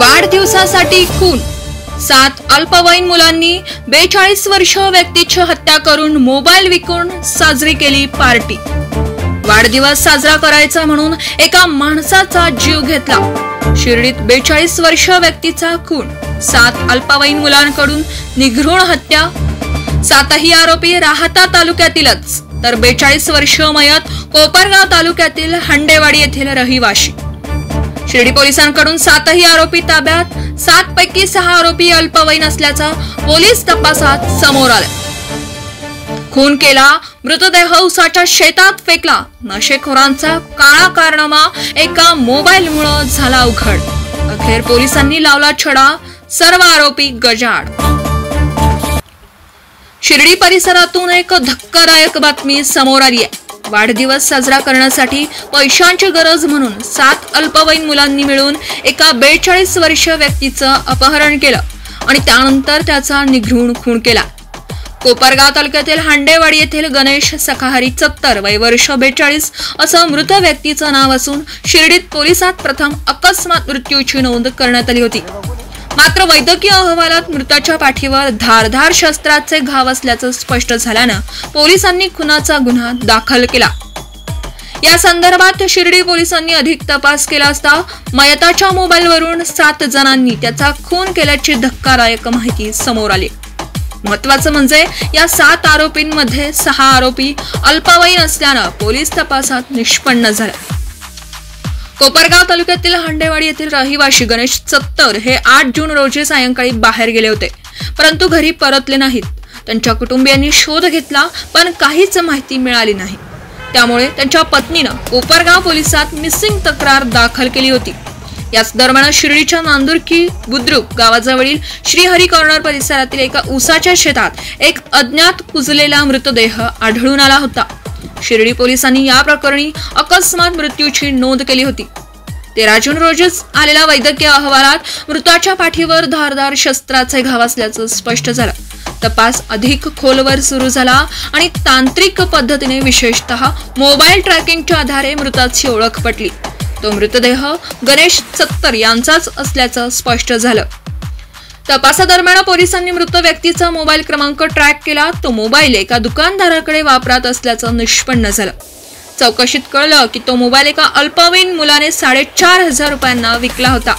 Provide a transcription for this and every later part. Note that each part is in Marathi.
वाढदिवसासाठी खून, 7 अल्पवयीन मुलांनी 42 वर्ष व्यक्तीची हत्या करून मोबाईल विकून साजरी केली पार्टी। वाढदिवस साजरा करायचा म्हणून एका माणसाचा जीव घेतला। शिर्डीत 42 वर्ष व्यक्तीचा खून, 7 अल्पवयीन मुलांकडून निघृण हत्या। 7ही आरोपी राहता तालुक्यातीलच तर 42 वर्ष मयत कोपरगाव तालुक्यातील हंडेवाडी येथील रहिवाशी। शिर्डी पोलिसांकडून 7ही आरोपी ताब्यात। 7 पैकी 6 आरोपी अल्पवयीन असल्याचा पोलीस तपासात समोर आले। खून केला, मृतदेह उसाच्या शेतात फेकला। नशेखोरांचा काळा कारनामा एका मोबाईलमुळे झाला उघड। अखेर पोलिसांनी लावला छडा, सर्व आरोपी गजाआड। शिर्डी परिसरातून एक धक्कादायक बातमी समोर आली आहे। वाढदिवस साजरा करण्यासाठी पैशांची गरज म्हणून 7 अल्पवयीन मुलांनी मिळून एका 42 वर्ष व्यक्तीचं अपहरण केलं आणि त्यानंतर त्याचा निघृण खून केला। कोपरगाव तालुक्यातील हांडेवाडी येथील गणेश सखाहरी चत्तर, वय वर्ष 42 असं मृत व्यक्तीचं नाव असून शिर्डीत पोलिसात प्रथम अकस्मात मृत्यूची नोंद करण्यात आली होती। मात्र वैद्यकीय अहवालात मृताच्या पाठीवर धारदार शस्त्राचे घाव असल्याचं स्पष्ट झाल्यानं पोलिसांनी खुनाचा गुन्हा दाखल केला। या संदर्भात शिर्डी पोलिसांनी अधिक तपास केला असता मयताच्या मोबाईलवरून 7 जणांनी त्याचा खून केल्याची धक्कादायक माहिती समोर आली। महत्त्वाचं म्हणजे या 7 आरोपींमध्ये 6 आरोपी अल्पवयीन असल्यानं पोलीस तपासात निष्पन्न झाले। कोपरगाव तालुक्यातील हंडेवाडी येथील रहिवाशी गणेश चत्तर हे 8 जून रोजी सायंकाळी बाहेर गेले होते, परंतु घरी परतले नाहीत। त्यांच्या कुटुंबियांनी शोध घेतला पण काहीच माहिती मिळाली नाही। त्यामुळे त्यांच्या पत्नीनं कोपरगाव पोलिसात मिसिंग तक्रार दाखल केली होती। याच दरम्यान शिर्डीच्या नांदुरकी बुद्रुक गावाजवळील श्रीहरी कॉर्नर परिसरातील एका ऊसाच्या शेतात एक अज्ञात कुजलेला मृतदेह आढळून आला होता। शिर्डी पोलिसांनी या प्रकरणी अकस्मात मृत्यूची नोंद केली होती। 13 जून रोजीच आलेल्या वैद्यकीय अहवालात मृताच्या पाठीवर धारदार शस्त्राचे घाव असल्याचं स्पष्ट झालं। तपास अधिक खोलवर सुरू झाला आणि तांत्रिक पद्धतीने विशेषतः मोबाईल ट्रॅकिंगच्या आधारे मृताची ओळख पटली। तो मृतदेह गणेश चत्तर यांचाच असल्याचं स्पष्ट झालं। तपासादरम्यान पोलिसांनी मृत व्यक्तीचा मोबाईल क्रमांक ट्रॅक केला। तो मोबाईल एका दुकानदाराकडे वापरात असल्याचं निष्पन्न झालं। चौकशीत कळलं की तो मोबाईल एका अल्पवयीन मुलाने 4,500 रुपयांना विकला होता।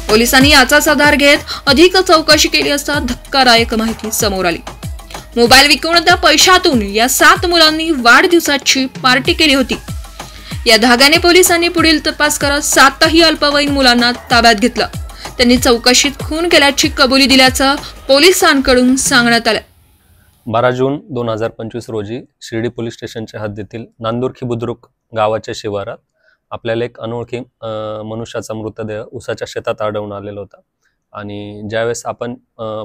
पोलिसांनी याचाच आधार घेत अधिक चौकशी केली असता धक्कादायक माहिती समोर आली। मोबाईल विकून त्या पैशातून या 7 मुलांनी वाढदिवसाची पार्टी केली होती। या धाग्याने पोलिसांनी पुढील तपास करत 7ही अल्पवयीन मुलांना ताब्यात घेतलं। त्यांनी चौकशीत खून केल्याची कबुली दिल्याचं पोलिसांकडून सांगण्यात आलं। 12 जून 2025 रोजी शिर्डी पोलीस स्टेशनच्या हद्दीतील नांदुरकी बुद्रुक गावाच्या शिवारात आपल्याला एक अनोळखी मनुष्याचा मृतदेह उसाच्या शेतात आढळून आलेला होता। आणि ज्यावेळेस आपण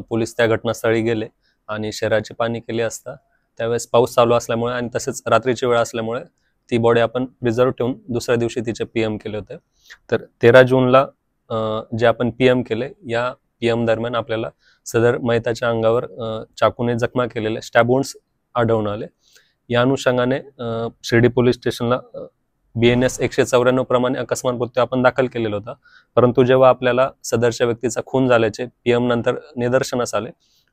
पोलीस त्या घटनास्थळी गेले आणि शहराची पाहणी केली असता त्यावेळेस पाऊस चालू असल्यामुळे आणि तसेच रात्रीची वेळ असल्यामुळे ती बॉडी आपण रिझर्व ठेवून दुसऱ्या दिवशी तिचे पीएम केले होते। तर 13 जूनला जे आपण पीएम केले, या पीएम दरम्यान आपल्याला सदर मयताच्या अंगावर चाकूने जखमा केलेले स्टॅब वुंड्स आढळून आले। या अनुषंगाने शिर्डी पोलीस स्टेशनला BNS 194 प्रमाणे अकस्मात मृत्यू आपण दाखल केलेला होता। परंतु जेव्हा आपल्याला सदरच्या व्यक्तीचा खून झाल्याचे पीएम नंतर निदर्शनास आले,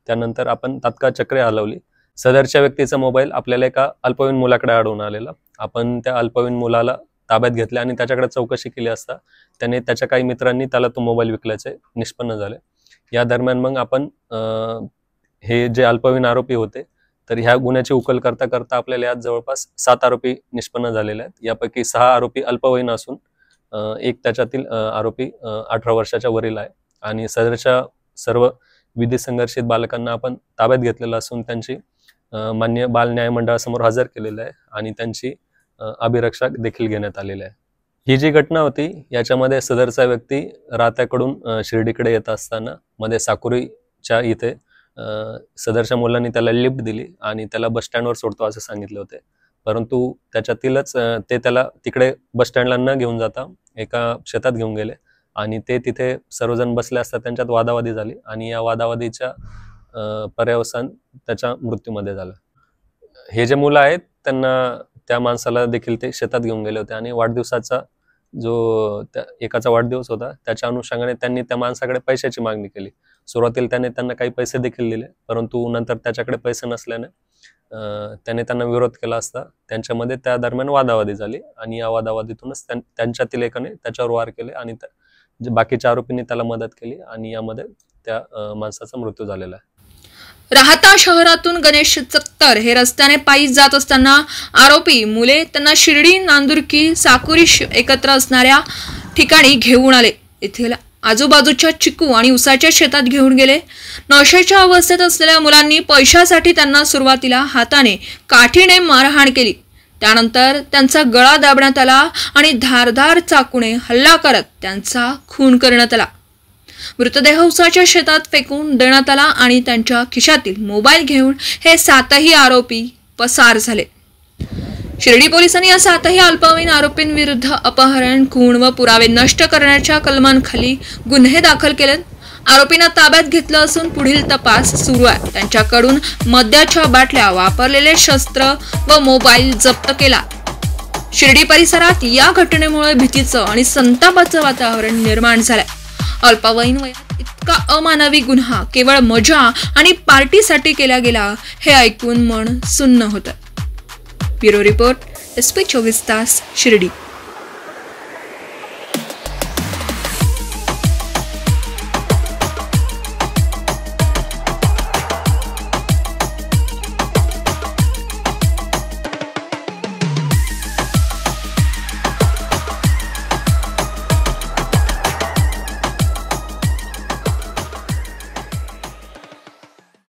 त्यानंतर आपण तात्काळ चक्रे हलवली। सदरच्या व्यक्तीचा मोबाईल आपल्याला एका अल्पवयीन मुलाकडे आढळून आलेला। आपण त्या अल्पवयीन मुलाला ताब्यात घेतले आणि त्याच्याकडे चौकशी केली असता त्याने त्याच्या काही मित्रांनी त्याला तो मोबाईल विकल्याचे निष्पन्न झाले। या दरम्यान मग आपण हे जे अल्पवयीन आरोपी होते तर ह्या गुन्ह्याची उकल करता करता आपल्याला यात जवळपास 7 आरोपी निष्पन्न झालेले आहेत। यापैकी 6 आरोपी अल्पवयीन असून एक त्याच्यातील आरोपी 18 वर्षाच्या वरील आहे। आणि सदरच्या सर्व विधी संघर्षित बालकांना आपण ताब्यात घेतलेलं असून त्यांची मान्य बाल न्याय मंडळासमोर हजर केलेलं आहे आणि त्यांची अभिरक्षा देखील घेण्यात आलेली आहे। ही जी घटना होती याच्यामध्ये सदरचा व्यक्ती राहत्याकडून शिर्डीकडे येत असताना मध्ये साकुरीच्या इथे सदरच्या मुलांनी त्याला लिफ्ट दिली आणि त्याला बस स्टँडवर सोडतो असं सांगितले होते। परंतु त्याच्यातीलच ते त्याला तिकडे बस स्टँडला न घेऊन जाता एका शेतात घेऊन गेले आणि ते तिथे सर्वजण बसले असता त्यांच्यात वादावादी झाली आणि या वादावादीच्या पर्यवसान त्याच्या मृत्यूमध्ये झालं। हे जे मुलं आहेत त्यांना त्या माणसाला देखील ते शेतात घेऊन गेले होते आणि वाढदिवसाचा जो त्या एकाचा वाढदिवस होता त्याच्या अनुषंगाने त्यांनी त्या माणसाकडे पैशाची मागणी केली. सुरुवातीला त्याने त्यांना काही पैसे देखील दिले, परंतु नंतर त्याच्याकडे पैसे नसल्याने त्याने त्यांना विरोध केला असता त्यांच्यामध्ये त्या दरम्यान वादावादी झाली आणि या वादावादीतूनच त्यांच्यातील एकाने त्याच्यावर वार केले आणि बाकीच्या आरोपींनी त्याला मदत केली आणि यामध्ये त्या माणसाचा मृत्यू झालेला आहे. राहता शहरातून गणेश चत्तर हे रस्त्याने पायी जात असताना आरोपी मुले त्यांना शिर्डी, नांदुरकी, साकुरी एकत्र असणाऱ्या ठिकाणी घेऊन आले. येथील आजूबाजूच्या चिकू आणि उसाच्या शेतात घेऊन गेले. नशेच्या अवस्थेत असलेल्या मुलांनी पैशासाठी त्यांना सुरुवातीला हाताने काठीने मारहाण केली. त्यानंतर त्यांचा गळा दाबण्यात आला आणि धारदार चाकूने हल्ला करत त्यांचा खून करण्यात आला. मृतदेह उसाच्या शेतात फेकून देण्यात आला आणि त्यांच्या खिशातील मोबाईल घेऊन हे 7ही आरोपी पसार झाले. शिर्डी पोलिसांनी या 7ही अल्पवयीन आरोपींविरुद्ध अपहरण, खून व पुरावे नष्ट करण्याच्या कलमांखाली गुन्हे दाखल केले. आरोपींना ताब्यात घेतलं असून पुढील तपास सुरू आहे. त्यांच्याकडून मद्याच्या बाटल्या, वापरलेले शस्त्र व मोबाईल जप्त केला. शिर्डी परिसरात या घटनेमुळे भीतीचं आणि संतापाचं वातावरण निर्माण झालंय. अल्पवयीन वयात इतका अमानवी गुन्हा केवळ मजा आणि पार्टीसाठी केला गेला हे ऐकून मन सुन्न होतं. ब्युरो रिपोर्ट, SP 24 तास, शिर्डी.